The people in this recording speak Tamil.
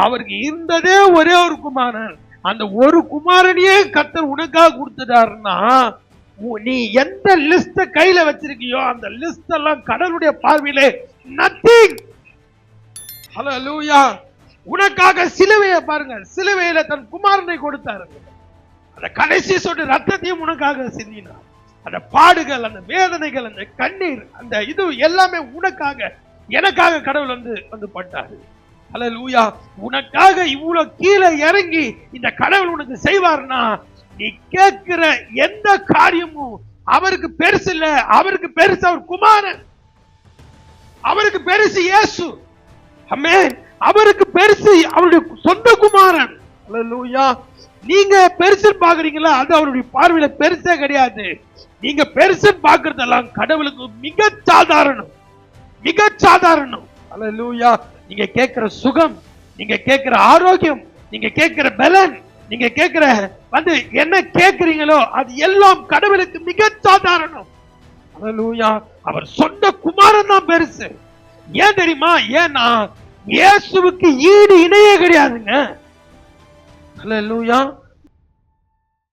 அவருக்கு இருந்ததே ஒரே ஒரு குமாரன். அந்த ஒரு குமாரனையே கர்த்தர் உனக்காக கொடுத்துட்டாருன்னா, நீ எந்த லிஸ்ட கையில வச்சிருக்கியோ அந்த லிஸ்ட் எல்லாம் கடவுளுடைய பார்வையிலே நத்திங். ஹல்லேலூயா. உனக்காக சிலுவையை பாருங்க, சிலுவையில தன் குமாரனை கொடுத்தாரு. அந்த கடைசி சொட்டு ரத்தத்தையும் உனக்காக சிந்தினார். அந்த பாடுகள், அந்த வேதனைகள், அந்த கண்ணீர், அந்த இது எல்லாமே உனக்காக எனக்காக கடவுள் வந்து பட்டாரு. ஹல்லேலூயா. உனக்காக இவ்வளவு கீழே இறங்கி இந்த கடவுள் உனக்கு செய்வார்னா, நீ கேட்கிற எந்த காரியமும் அவருக்கு பெருசு இல்ல. அவருக்கு பெருசு அவர் குமாரன், அவருக்கு பெருசு இயேசு. ஆமென். அவருக்கு பெருசு அவருடைய சொந்த குமாரன். ஹல்லேலூயா. நீங்க பெருசு பாக்குறீங்களா, அது அவருடைய பார்வையில பெருசே கிடையாது. நீங்க பெருசு பாக்குறதெல்லாம் கடவுளுக்கு மிக சாதாரணம், மிக சாதாரணம். ஹல்லேலூயா. நீங்க கேட்கிற சுகம், நீங்க கேட்கிற ஆரோக்கியம், நீங்க கேட்கிற பலன், நீங்க கேட்கிற என்ன கேட்கிறீங்களோ அது எல்லாம் கடவுளுக்கு மிக சாதாரணம். ஹல்லேலூயா. அவர் சொந்த குமாரன் தான் பெருசு. ஏன் தெரியுமா? ஏன்னா இயேசுவுக்கு ஈடு இணையே கிடையாதுங்க. ஹல்லேலூயா.